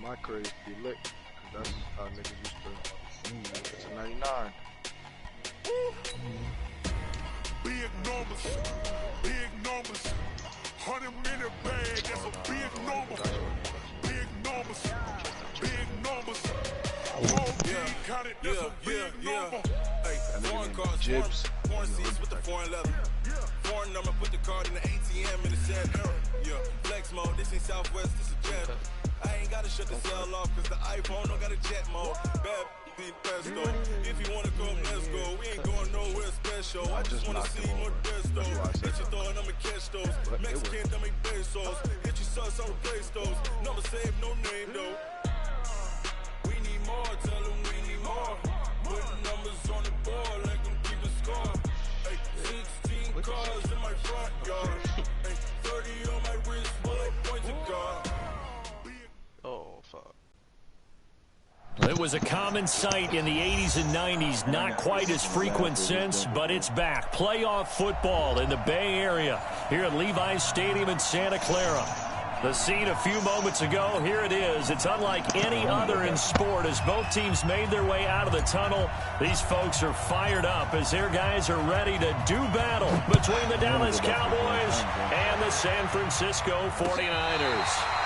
My craze be lit. That's how niggas used to. It's a 99. Big numbers, 100-minute bag, that's a big number. Big numbers. Whole team counted, that's a big number. Hey, foreign cars, foreign seats with the foreign leather. Foreign number, put the card in the ATM in the sad era. Yeah, flex mode, this ain't Southwest, this is Jet. I ain't gotta shut the cell off, cause the iPhone don't got a jet mode. Bad be pesto. If you wanna come, let's go. We ain't going nowhere special. I just wanna see more pesto. Get your thought, I'ma catch those. Mexican, don't make pesos. Get your sauce, I'll replace those. Number save, no name though. We need more, tell them we need more. Putting numbers on the board like I'm keeping score. Hey, 16 cars in my front yard. Hey, 30 on my wrist while I point to God. Oh, fuck. It was a common sight in the 80s and 90s, not quite as frequent since, but it's back. Playoff football in the Bay Area here at Levi's Stadium in Santa Clara. The scene a few moments ago, here it is. It's unlike any other in sport as both teams made their way out of the tunnel. These folks are fired up as their guys are ready to do battle between the Dallas Cowboys and the San Francisco 49ers.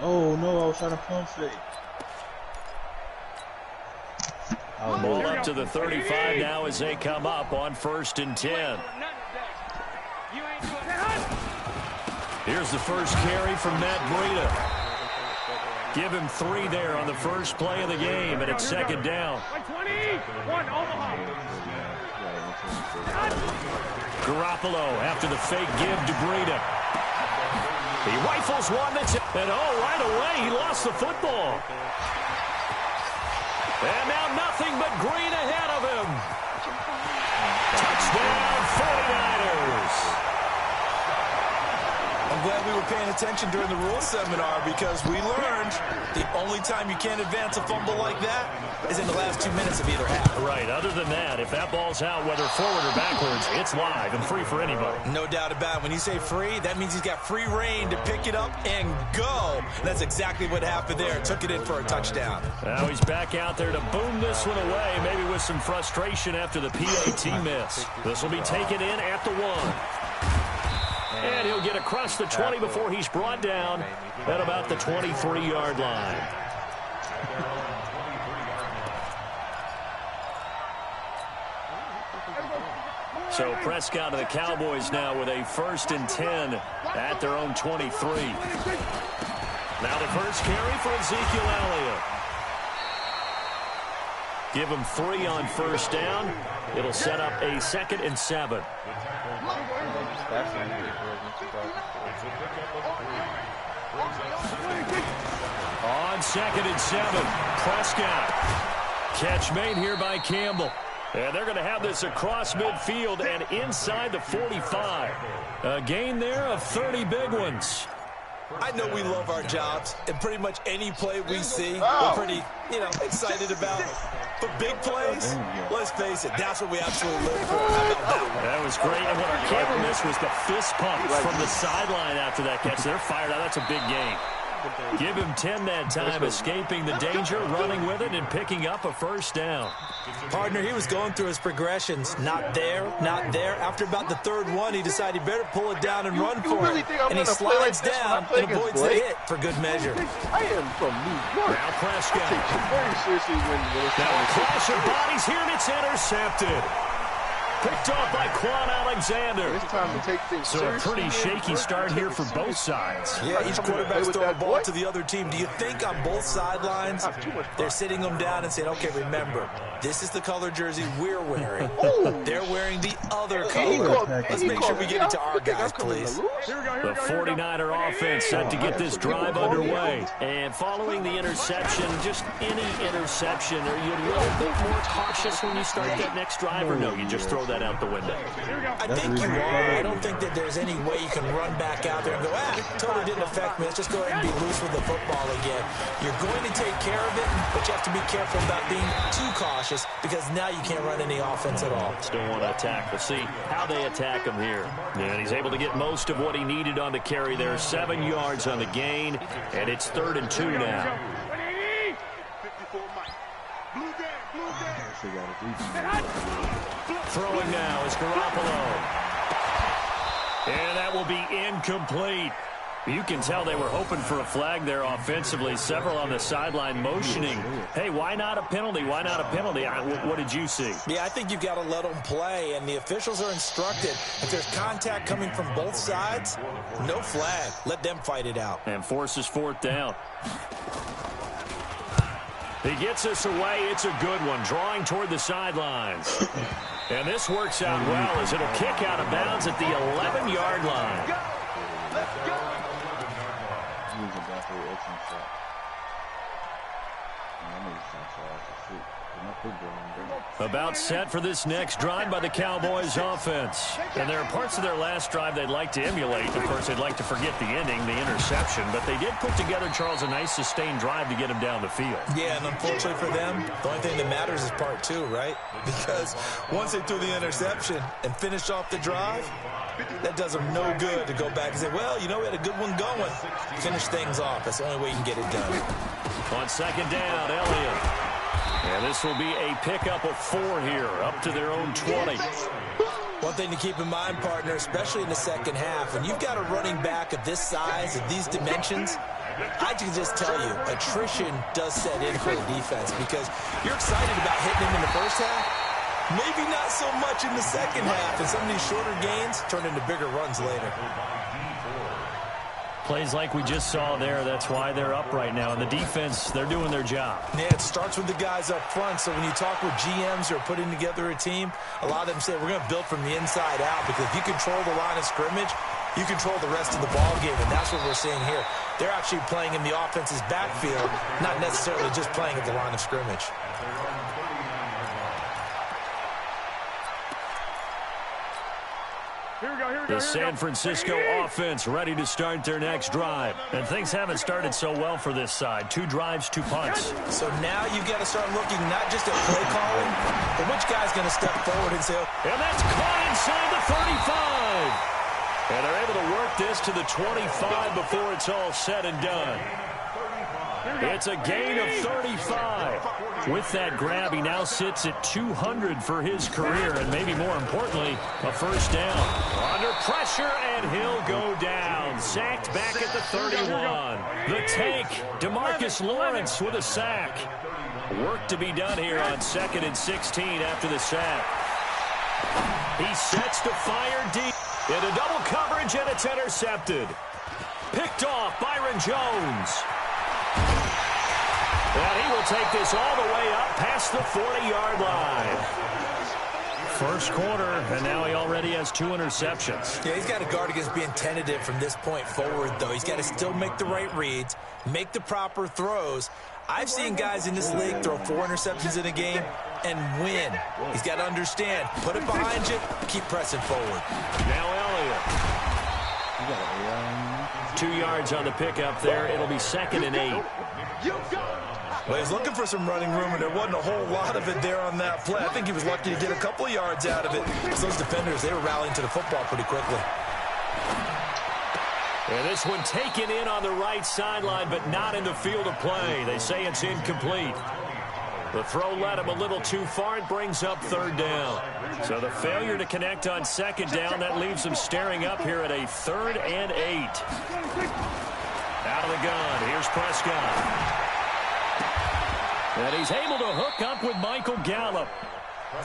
Oh no, I was trying to pump fake. Ball up to the 35 now as they come up on 1st and 10. Here's the first carry from Matt Breida. Give him 3 there on the first play of the game, and it's 2nd down. Garoppolo after the fake give to Breida. He rifles one that's and right away he lost the football. And now nothing but green ahead of him. Touchdown 49ers. I'm glad we were paying attention during the rules seminar because we learned the only time you can't advance a fumble like that is in the last 2 minutes of either half. Right. Other than that, if that ball's out, whether forward or backwards, it's live and free for anybody. No doubt about it. When you say free, that means he's got free reign to pick it up and go. And that's exactly what happened there. Took it in for a touchdown. Now he's back out there to boom this one away, maybe with some frustration after the PAT miss. This will be taken in at the 1. And he'll get across the 20 before he's brought down at about the 23-yard line. So Prescott of the Cowboys now with a 1st and 10 at their own 23. Now the first carry for Ezekiel Elliott. Give him 3 on 1st down. It'll set up a 2nd and 7. On 2nd and 7, Prescott. Catch made here by Campbell. And they're going to have this across midfield and inside the 45. A gain there of 30 big ones. I know we love our jobs, and pretty much any play we see, we're pretty, excited about. But big plays, let's face it, that's what we absolutely live for. How about that one? That was great. And what our camera missed was the fist pump from the sideline after that catch. They're fired out. That's a big gain. Give him 10 that time, escaping the danger, running with it, and picking up a 1st down. Partner, he was going through his progressions. Not there, not there. After about the 3rd one, he decided he better pull it down and run for it. And he slides down and avoids the hit for good measure. I am from New York. Now Prescott. I take you very seriously when it's now a clash of bodies here, and it's intercepted. Picked off by Quan Alexander. It's time to take things so a pretty shaky start here for both sides. Yeah, each quarterback's throwing a ball to the other team. Do you think on both sidelines they're sitting them down and saying, okay, remember, this is the color jersey we're wearing. They're wearing the other color. Let's make sure we get it to our guys, please. The 49er offense set to get this drive underway. And following the interception, just any interception, are you a little bit more cautious when you start that next drive, or no, you just throw that out the window? I think you are. I don't think that there's any way you can run back out there and go, totally didn't affect me. Let's just go ahead and be loose with the football again. You're going to take care of it, but you have to be careful about being too cautious because now you can't run any offense at all. Still want to attack. We'll see how they attack him here. And he's able to get most of what he needed on the carry there. 7 yards on the gain, and it's 3rd and 2 now. Throwing now is Garoppolo. And that will be incomplete. You can tell they were hoping for a flag there offensively. Several on the sideline motioning. Hey, why not a penalty? Why not a penalty? What did you see? Yeah, I think you've got to let them play, and the officials are instructed. If there's contact coming from both sides, no flag. Let them fight it out. And forces 4th down. He gets us away. It's a good one, drawing toward the sidelines. And this works out well as it'll kick out of bounds at the 11-yard line. About set for this next drive by the Cowboys offense. And there are parts of their last drive they'd like to emulate. Of course, they'd like to forget the ending, the interception. But they did put together, Charles, a nice sustained drive to get him down the field. Yeah, and unfortunately for them, the only thing that matters is part 2, right? Because once they threw the interception and finished off the drive, that does them no good to go back and say, well, you know, we had a good one going. Finish things off. That's the only way you can get it done. On 2nd down, Elliott. And this will be a pickup of 4 here, up to their own 20. One thing to keep in mind, partner, especially in the second half, when you've got a running back of this size, of these dimensions, I can just tell you, attrition does set in for the defense because you're excited about hitting him in the first half, maybe not so much in the second half, and some of these shorter gains turn into bigger runs later. Plays like we just saw there, that's why they're up right now. And the defense, they're doing their job. Yeah, it starts with the guys up front. So when you talk with GMs who are putting together a team, a lot of them say we're going to build from the inside out because if you control the line of scrimmage, you control the rest of the ball game, and that's what we're seeing here. They're actually playing in the offense's backfield, not necessarily just playing at the line of scrimmage. The San Francisco offense ready to start their next drive. And things haven't started so well for this side. 2 drives, 2 punts. So now you've got to start looking not just at play calling, but which guy's going to step forward and say, oh. And that's caught inside the 35. And they're able to work this to the 25 before it's all said and done. It's a gain of 35. With that grab, he now sits at 200 for his career, and maybe more importantly, a first down. Under pressure, and he'll go down. Sacked back at the 31. The tank, DeMarcus Lawrence with a sack. Work to be done here on 2nd and 16 after the sack. He sets to fire deep. Into double coverage, and it's intercepted. Picked off Byron Jones. And he will take this all the way up past the 40-yard line. First quarter, and now he already has 2 interceptions. Yeah, he's got to guard against being tentative from this point forward, though. He's got to still make the right reads, make the proper throws. I've seen guys in this league throw 4 interceptions in a game and win. He's got to understand, put it behind you, keep pressing forward. Now Elliott. 2 yards on the pickup there. It'll be 2nd and 8. Well, he's looking for some running room, and there wasn't a whole lot of it there on that play. I think he was lucky to get a couple of yards out of it. Because those defenders, they were rallying to the football pretty quickly. And this one taken in on the right sideline, but not in the field of play. They say it's incomplete. The throw led him a little too far. It brings up 3rd down. So the failure to connect on 2nd down, that leaves him staring up here at a 3rd and 8. Out of the gun, here's Prescott. And he's able to hook up with Michael Gallup.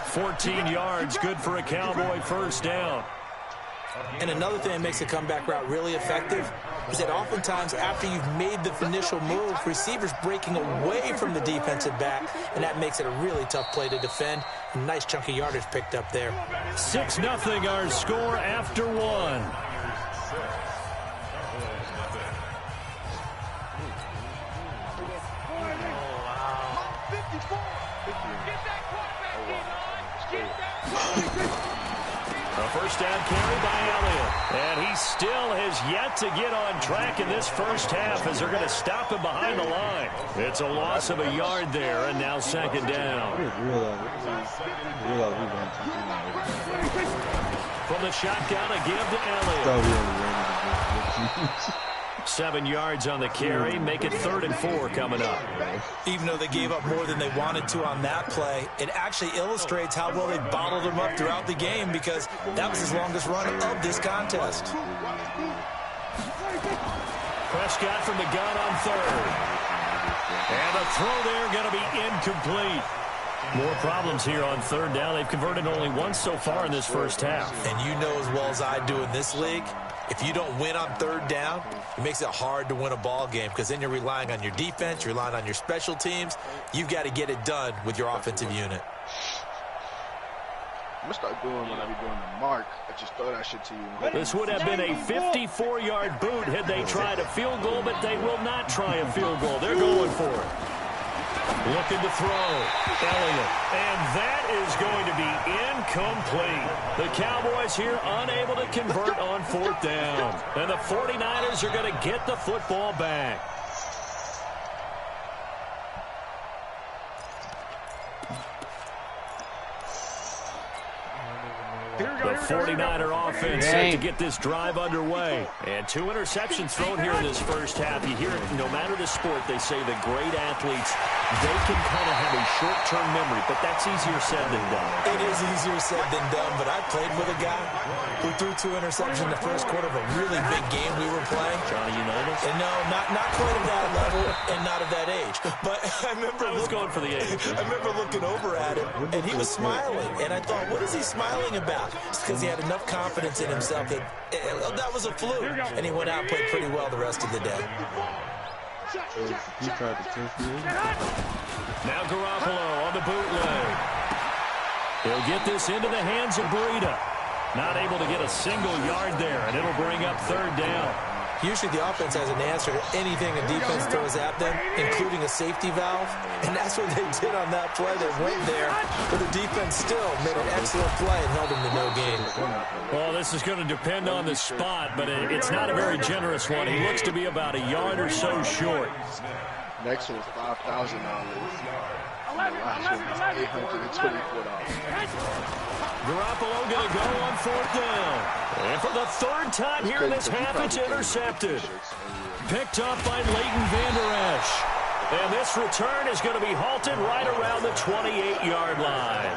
14 yards, good for a Cowboy first down. And another thing that makes a comeback route really effective is that oftentimes after you've made the initial move, receivers breaking away from the defensive back, and that makes it a really tough play to defend. A nice chunk of yardage picked up there. 6-0 our score after 1. A First down carry by Elliott. And he still has yet to get on track in this first half as they're going to stop him behind the line. It's a loss of a yard there, and now second down. From the shotgun, a give to Elliott. 7 yards on the carry. Make it 3rd and 4 coming up. Even though they gave up more than they wanted to on that play, it actually illustrates how well they bottled him up throughout the game because that was his longest run of this contest. Prescott from the gun on 3rd. And the throw there going to be incomplete. More problems here on 3rd down. They've converted only once so far in this first half. And you know as well as I do in this league, if you don't win on 3rd down, it makes it hard to win a ball game because then you're relying on your defense, you're relying on your special teams. You've got to get it done with your offensive unit. I'm going to start doing when I be doing the mark. I just throw that shit to you. This would have been a 54-yard boot had they tried a field goal, but they will not try a field goal. They're going for it. Looking to throw. Elliott. And that is going to be incomplete. The Cowboys here unable to convert on 4th down. And the 49ers are going to get the football back. The 49er offense set to get this drive underway. And 2 interceptions thrown here in this first half. You hear it, no matter the sport, they say the great athletes, they can kind of have a short-term memory, but that's easier said than done. It is easier said than done, but I played with a guy who threw 2 interceptions in the first quarter of a really big game we were playing. Johnny Unitas? And no, not quite at that level and not at that age. But I remember going for the age. I remember looking over at him, and he was smiling. And I thought, what is he smiling about? It's because he had enough confidence in himself that that was a fluke. And he went out and played pretty well the rest of the day. Now Garoppolo on the bootleg. He'll get this into the hands of Breida. Not able to get a single yard there, and it'll bring up 3rd down. Usually the offense has an answer to anything a defense throws at them, including a safety valve. And that's what they did on that play. They went there, but the defense still made an excellent play and held them to no gain. Well, this is going to depend on the spot, but it's not a very generous one. He looks to be about a yard or so short. Next one was $5,000. Last one was $824. Garoppolo going to go on 4th down. And for the 3rd time here in this half, it's intercepted. Picked up by Leighton Vander Esch. And this return is going to be halted right around the 28-yard line.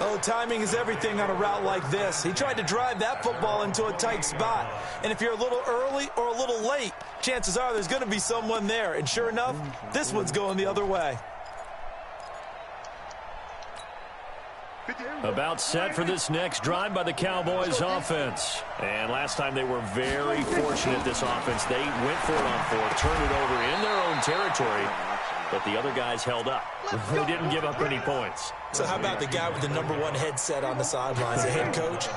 Oh, timing is everything on a route like this. He tried to drive that football into a tight spot. And if you're a little early or a little late, chances are there's going to be someone there. And sure enough, this one's going the other way. About set for this next drive by the Cowboys offense. And last time they were very fortunate, this offense. They went for it on 4th, turned it over in their own territory, but the other guys held up. They didn't give up any points. So how about the guy with the #1 headset on the sidelines, the head coach?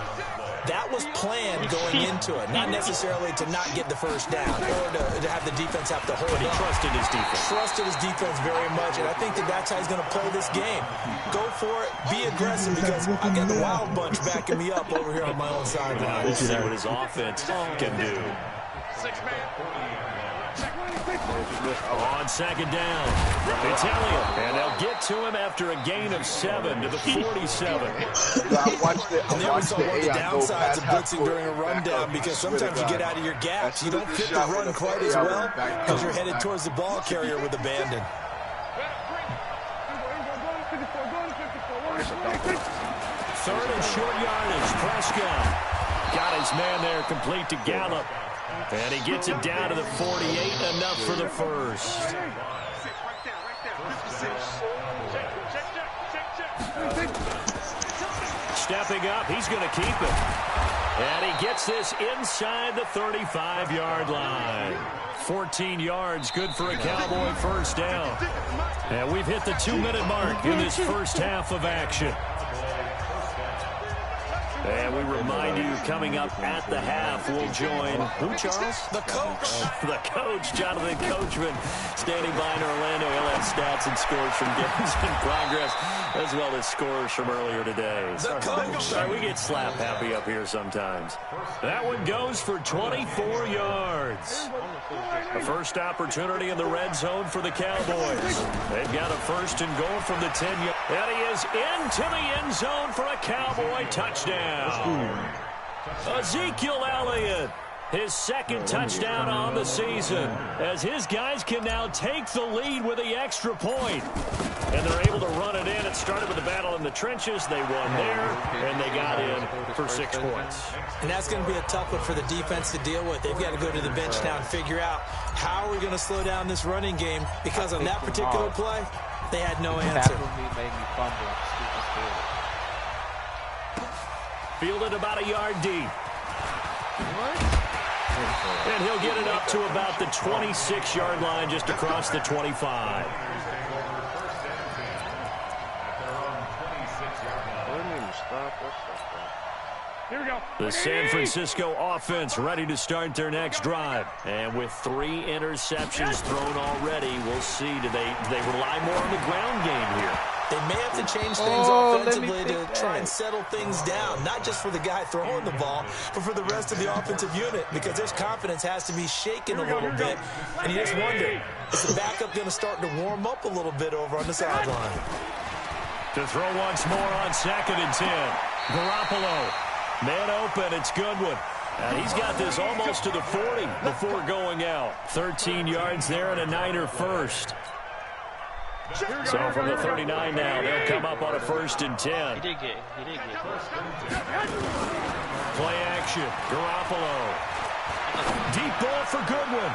That was planned going into it, not necessarily to not get the first down or to have the defense have to hold But he trusted his defense. Trusted his defense very much, and I think that's how he's going to play this game. Go for it, be aggressive, because I've got the Wild Bunch backing me up over here on my own sideline. We'll see what his offense can do. On 2nd down, it's Elliott, and they'll get to him after a gain of 7 to the 47. And there we saw one of the downsides of blitzing during a rundown, because sometimes you get out of your gaps. You don't fit the run quite as well because you're headed towards the ball carrier with abandon. 3rd and short yardage. Prescott got his man there, complete to Gallup. And he gets it down to the 48, enough for the first. Stepping up, he's going to keep it. And he gets this inside the 35-yard line. 14 yards, good for a Cowboy first down. And we've hit the 2-minute mark in this first half of action. And we remind you, coming up at the half, we'll join who, Charles? The coach. The coach, Jonathan Coachman, standing by in Orlando. He'll have stats and scores from games in progress, as well as scores from earlier today. The coach. Sorry, we get slap happy up here sometimes. That one goes for 24 yards. A first opportunity in the red zone for the Cowboys. They've got a first and goal from the 10-yard. And he is into the end zone for a Cowboy touchdown. Ezekiel Elliott, his second touchdown on the season, as his guys can now take the lead with the extra point. And they're able to run it in. It started with a battle in the trenches. They won there, and they got in for 6 points. And that's going to be a tough one for the defense to deal with. They've got to go to the bench now and figure out how are we going to slow down this running game, because on that particular play, they had no answer. Fielded about a yard deep. And he'll get it up to about the 26-yard line, just across the 25. The San Francisco offense ready to start their next drive. And with 3 interceptions thrown already, we'll see. Do they rely more on the ground game here? They may have to change things offensively to try and settle things down, not just for the guy throwing the ball, but for the rest of the offensive unit, because their confidence has to be shaken a little bit. And you just wonder, is the backup going to start to warm up a little bit over on the sideline? To throw once more on 2nd and 10. Garoppolo. Man open, it's Goodwin. And he's got this almost to the 40 before going out. 13 yards there and a Niner first. So from the 39 now, they'll come up on a 1st and 10. He did get Play action, Garoppolo. Deep ball for Goodwin.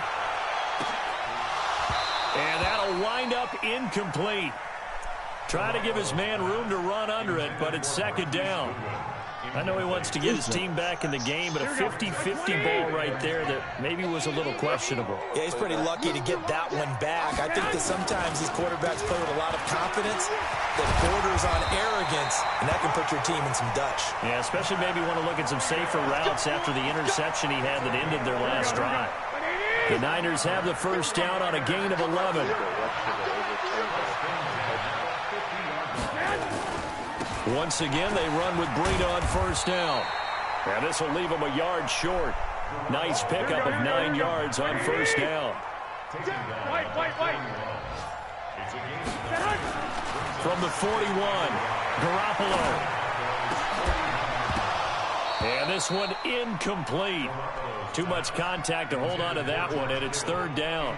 And that'll wind up incomplete. Try to give his man room to run under it, but it's 2nd down. I know he wants to get his team back in the game, but a 50-50 ball right there that maybe was a little questionable. Yeah, he's pretty lucky to get that one back. I think that sometimes these quarterbacks play with a lot of confidence that borders on arrogance, and that can put your team in some Dutch. Yeah, especially maybe want to look at some safer routes after the interception he had that ended their last drive. The Niners have the first down on a gain of 11. Once again, they run with Breida on 1st down. And this will leave them a yard short. Nice pickup of 9 yards on 1st down. From the 41, Garoppolo. And this one incomplete. Too much contact to hold on to that one, and it's 3rd down.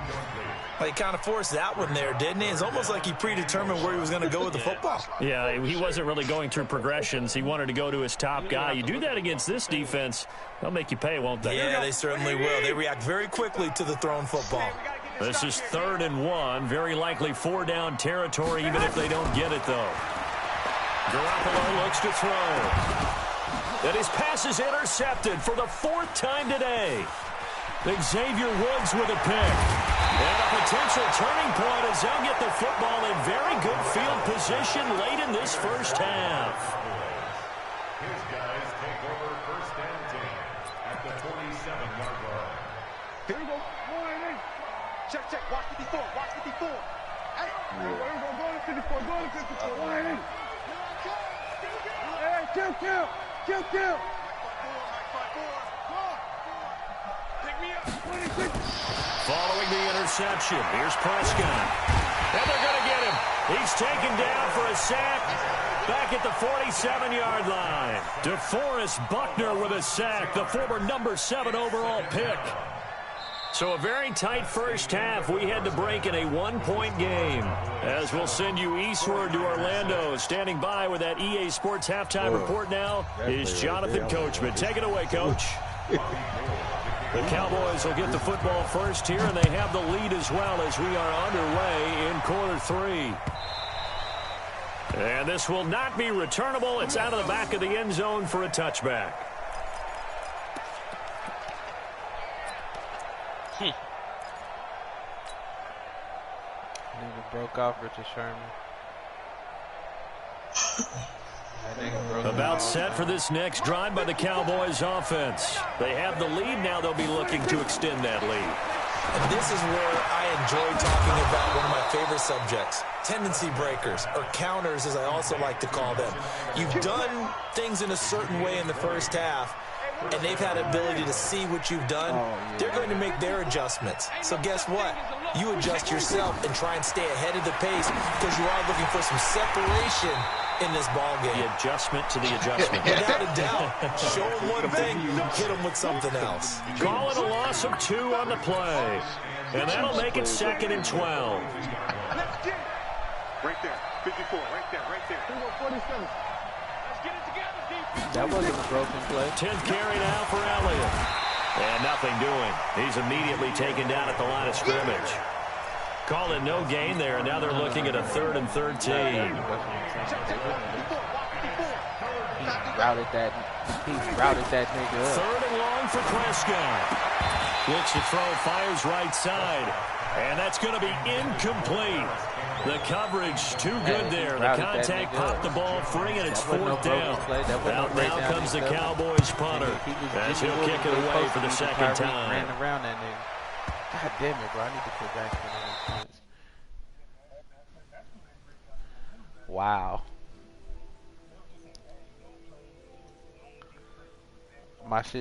Well, he kind of forced that one there, didn't he? It's almost like he predetermined where he was going to go with the football. Yeah, he wasn't really going through progressions. He wanted to go to his top guy. You do that against this defense, they'll make you pay, won't they? Yeah, they certainly will. They react very quickly to the thrown football. This is 3rd and 1. Very likely 4-down territory, even if they don't get it, though. Garoppolo looks to throw. And his pass is intercepted for the 4th time today. Xavier Woods with a pick. And a potential turning point as they'll get the football in very good field position late in this first half. His guys take over 1st and 10 at the 47-yard line. Here we go. Check, check. Watch 54. Watch 54. Hey. Go to 54. Go to 54. Hey, kill. Kill. Following the interception, here's Prescott. And they're going to get him. He's taken down for a sack back at the 47-yard line. DeForest Buckner with a sack, the former number 7 overall pick. So a very tight first half. We had to break in a 1-point game. As we'll send you eastward to Orlando. Standing by with that EA Sports halftime report now is Jonathan Coachman. Take it away, Coach. The Cowboys will get the football first here, and they have the lead as well as we are underway in quarter 3. And this will not be returnable. It's out of the back of the end zone for a touchback. Nigga broke off Richard Sherman. About set for this next drive by the Cowboys offense. They have the lead. Now they'll be looking to extend that lead. And this is where I enjoy talking about one of my favorite subjects, tendency breakers, or counters as I also like to call them. You've done things in a certain way in the first half, and they've had ability to see what you've done. They're going to make their adjustments. So guess what? You adjust yourself and try and stay ahead of the pace because you are looking for some separation in this ball game. The adjustment to the adjustment. Without a doubt. Show them one thing, hit them with something else. Call it a loss of 2 on the play. And that'll make it 2nd and 12. Let's get it. Right there. 54. Right there. Right there. 47. Let's get it together, defense. That wasn't a broken play. 10th carry now for Elliott. And nothing doing. He's immediately taken down at the line of scrimmage. Call it no gain there, and now they're looking at a 3rd and 13. He routed that nigga up. 3rd and long for Prescott. Looks to throw, fires right side. And that's going to be incomplete. The coverage too good there. The contact popped the ball free, and it's 4th down. Out now comes the Cowboys punter as he'll kick it away for the 2nd time. Ran around that nigga. God damn it, bro. I need to put back in the points. Wow. My shit